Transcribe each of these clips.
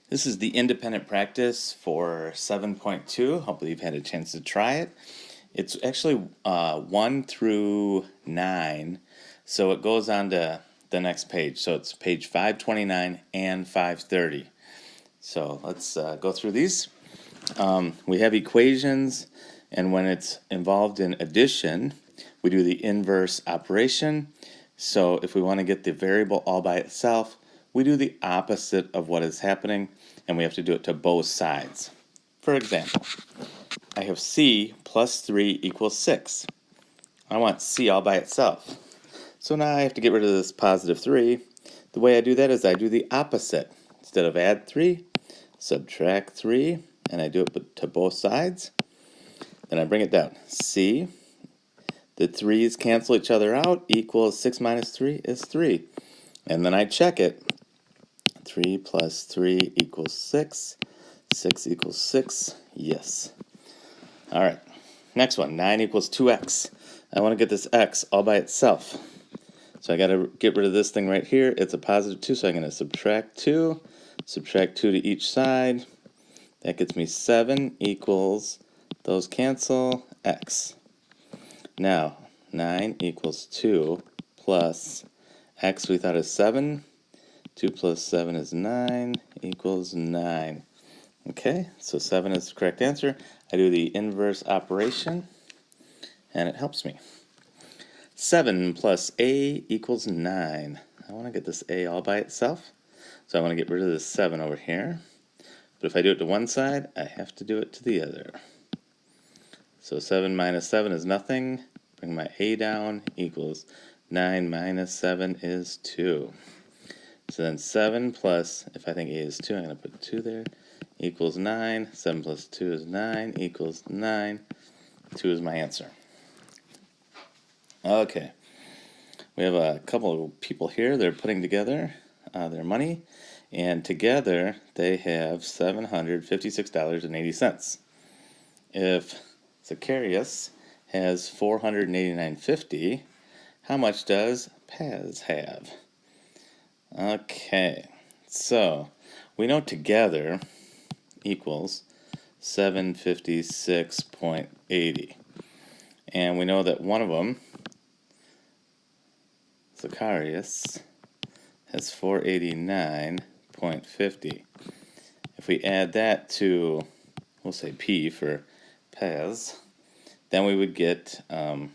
This is the independent practice for 7.2. Hopefully you've had a chance to try it. It's actually 1 through 9, so it goes on to the next page. So it's page 529 and 530. So let's go through these. We have equations, and when it's involved in addition, we do the inverse operation. So if we want to get the variable all by itself, we do the opposite of what is happening, and we have to do it to both sides. For example, I have c plus 3 equals 6. I want c all by itself. So now I have to get rid of this positive 3. The way I do that is I do the opposite. Instead of add 3, subtract 3, and I do it to both sides. Then I bring it down. C, the 3's cancel each other out, equals 6 minus 3 is 3. And then I check it. 3 plus 3 equals 6. 6 equals 6. Yes. All right. Next one. 9 equals 2x. I want to get this x all by itself. So I got to get rid of this thing right here. It's a positive 2, so I'm going to subtract 2. Subtract 2 to each side. That gets me 7 equals, those cancel, x. Now, 9 equals 2 plus x we thought is 7. 2 plus 7 is 9 equals 9. Okay, so 7 is the correct answer. I do the inverse operation, and it helps me. 7 plus a equals 9. I want to get this a all by itself, so I want to get rid of this 7 over here. But if I do it to one side, I have to do it to the other. So 7 minus 7 is nothing. Bring my a down, equals 9 minus 7 is 2. So then 7 plus, if I think a is 2, I'm going to put 2 there, equals 9. 7 plus 2 is 9, equals 9. 2 is my answer. Okay. We have a couple of people here. They're putting together their money, and together they have $756.80. If Zacharias has $489.50, how much does Paz have? Okay, so we know together equals 756.80, and we know that one of them, Zacharias, has 489.50. If we add that to, we'll say P for Paz, then we would get, then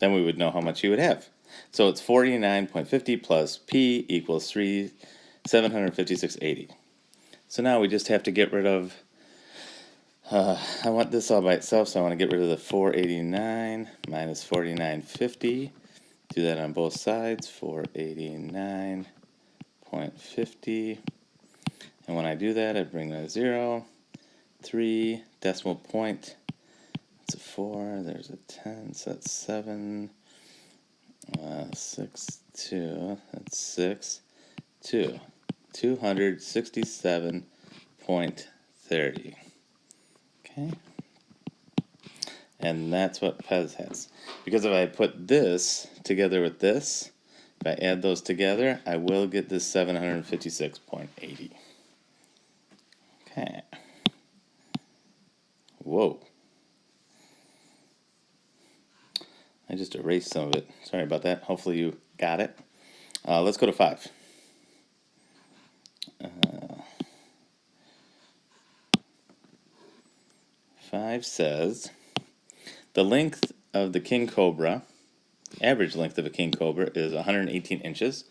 we would know how much he would have. So it's 49.50 plus P equals 756.80. So now we just have to get rid of, I want this all by itself, so I want to get rid of the 489 minus 49.50. Do that on both sides, 489.50. And when I do that, I bring that 0, 3, decimal point. It's a 4, there's a 10, so that's 7, 6, 2, that's 6, 2. 267.30. Okay? And that's what Pez has. Because if I put this together with this, if I add those together, I will get this 756.80. Okay. Whoa. I just erased some of it. Sorry about that. Hopefully you got it. Let's go to 5. 5 says, the length of the king cobra, average length of a king cobra, is 118 inches,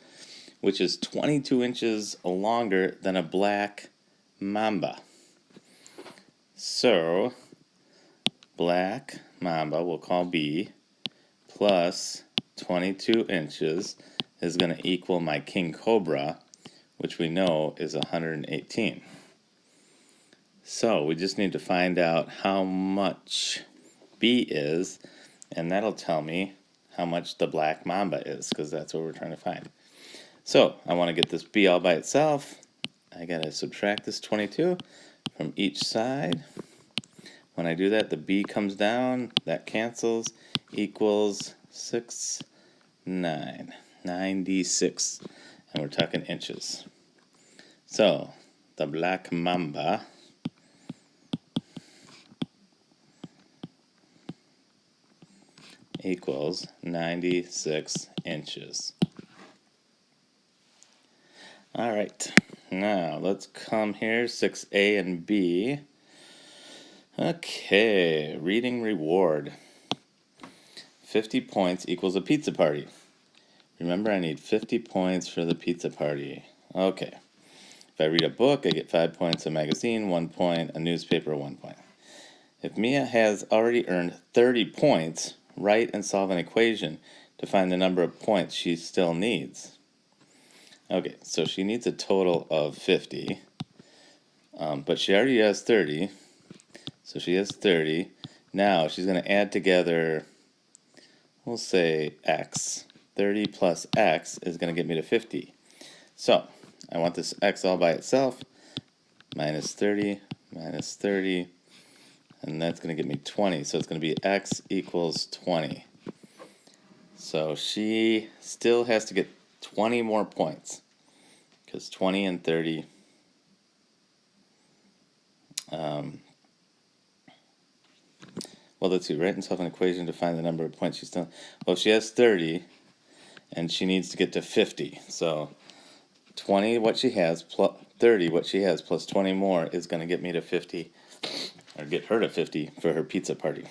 which is 22 inches longer than a black mamba. So, black mamba, we'll call B, plus 22 inches is going to equal my king cobra, which we know is 118. So we just need to find out how much B is, and that'll tell me how much the black mamba is, because that's what we're trying to find. So I want to get this B all by itself. I got to subtract this 22 from each side. When I do that, the B comes down, that cancels, equals 96, and we're talking inches. So the black mamba equals 96 inches. All right, now let's come here, 6A and B. Okay, reading reward. 50 points equals a pizza party. Remember, I need 50 points for the pizza party. Okay. If I read a book, I get 5 points, a magazine, 1 point, a newspaper, 1 point. If Mia has already earned 30 points, write and solve an equation to find the number of points she still needs. Okay, so she needs a total of 50, but she already has 30, so she has 30. Now she's going to add together, we'll say x. 30 plus x is going to get me to 50. So I want this x all by itself, minus 30, and that's going to get me 20. So it's going to be x equals 20. So she still has to get 20 more points, because 20 and 30, well, let's see, write and solve an equation to find the number of points she's done. Well, she has 30, and she needs to get to 50. So 20 what she has plus 30 what she has plus 20 more is going to get me to 50, or get her to 50 for her pizza party.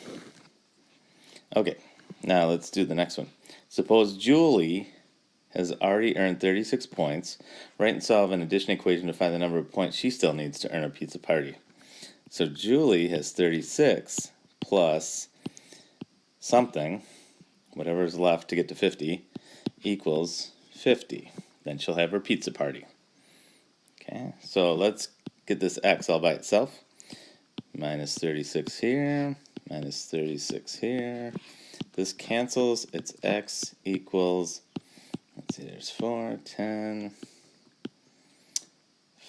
Okay, now let's do the next one. Suppose Julie has already earned 36 points. Write and solve an addition equation to find the number of points she still needs to earn a pizza party. So Julie has 36 plus something, whatever is left to get to 50, equals 50. Then she'll have her pizza party. Okay, so let's get this x all by itself. Minus 36 here, minus 36 here. This cancels, it's x equals, let's see, there's 4, 10,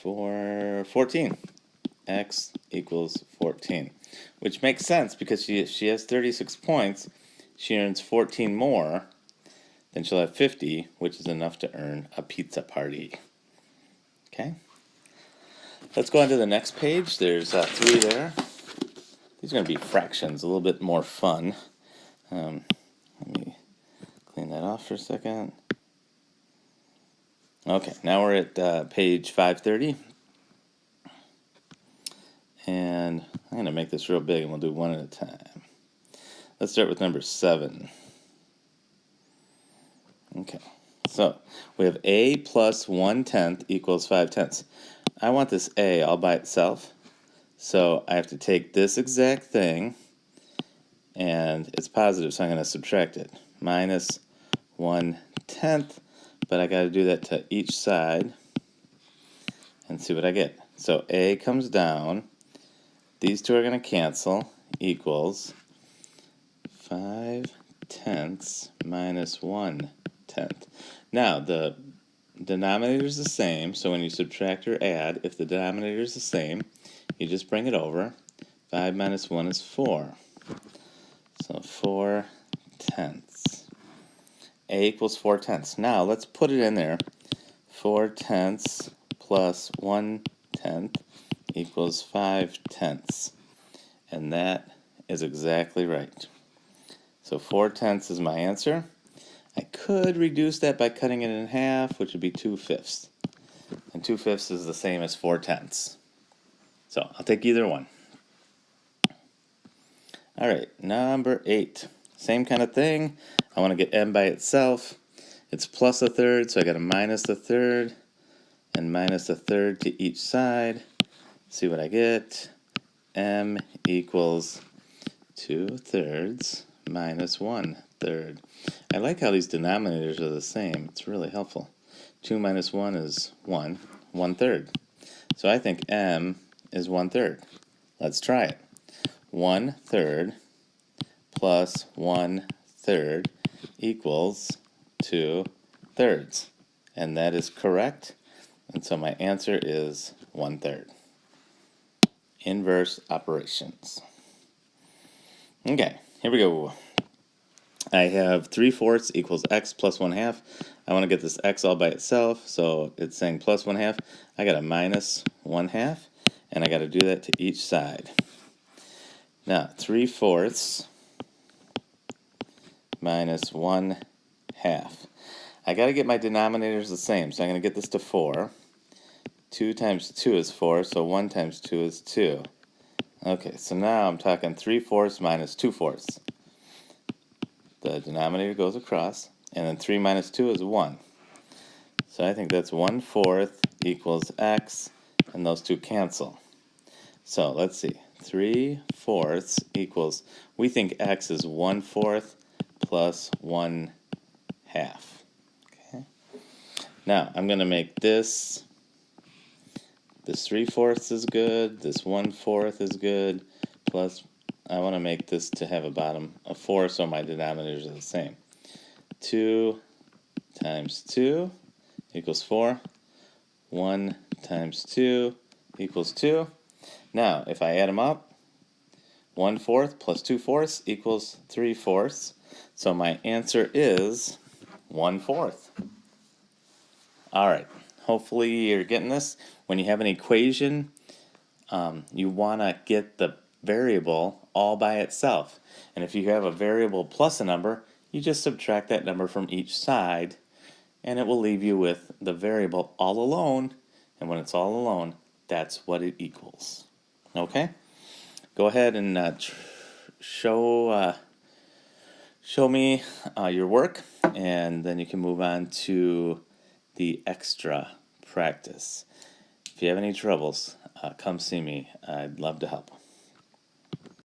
4, 14. X equals 14, which makes sense because she has 36 points. She earns 14 more, then she'll have 50, which is enough to earn a pizza party. Okay, let's go on to the next page. There's 3 there. These are going to be fractions, a little bit more fun. Let me clean that off for a second. Okay, now we're at page 530. And I'm going to make this real big, and we'll do one at a time. Let's start with number 7. Okay, so we have a plus 1/10 equals 5/10. I want this a all by itself, so I have to take this exact thing, and it's positive, so I'm going to subtract it. Minus 1/10, but I got to do that to each side and see what I get. So a comes down. These two are going to cancel, equals 5/10 minus 1/10. Now, the denominator is the same, so when you subtract or add, if the denominator is the same, you just bring it over. 5 minus 1 is 4. So 4/10. A equals 4/10. Now, let's put it in there. 4/10 plus 1/10 equals 5/10, and that is exactly right. So 4/10 is my answer. I could reduce that by cutting it in half, which would be 2/5, and 2/5 is the same as 4/10. So I'll take either one. All right, number 8, same kind of thing. I want to get m by itself. It's plus 1/3, so I got a minus 1/3 and minus 1/3 to each side. See what I get. M equals 2/3 minus 1/3. I like how these denominators are the same. It's really helpful. 2 minus 1 is 1, 1/3. So I think m is 1/3. Let's try it. 1/3 plus 1/3 equals 2/3. And that is correct. And so my answer is 1/3. Inverse operations. Okay, here we go. I have 3/4 equals x plus 1/2. I want to get this x all by itself, so it's saying plus 1/2. I got a minus 1/2, and I got to do that to each side. Now, 3/4 minus 1/2. I got to get my denominators the same, so I'm going to get this to 4. 2 times 2 is 4, so 1 times 2 is 2. Okay, so now I'm talking 3/4 minus 2/4. The denominator goes across, and then 3 minus 2 is 1. So I think that's 1/4 equals x, and those two cancel. So let's see. 3/4 equals, we think x is 1/4 plus 1/2. Okay. Now I'm going to make this 3/4 is good, this 1/4 is good, plus I want to make this to have a bottom of 4, so my denominators are the same. 2 times 2 equals 4. 1 times 2 equals 2. Now, if I add them up, 1/4 plus 2/4 equals 3/4. So my answer is 1/4. All right. Hopefully you're getting this. When you have an equation, you want to get the variable all by itself. And if you have a variable plus a number, you just subtract that number from each side, and it will leave you with the variable all alone. And when it's all alone, that's what it equals. Okay? Go ahead and show me your work, and then you can move on to the extra practice. If you have any troubles, come see me. I'd love to help.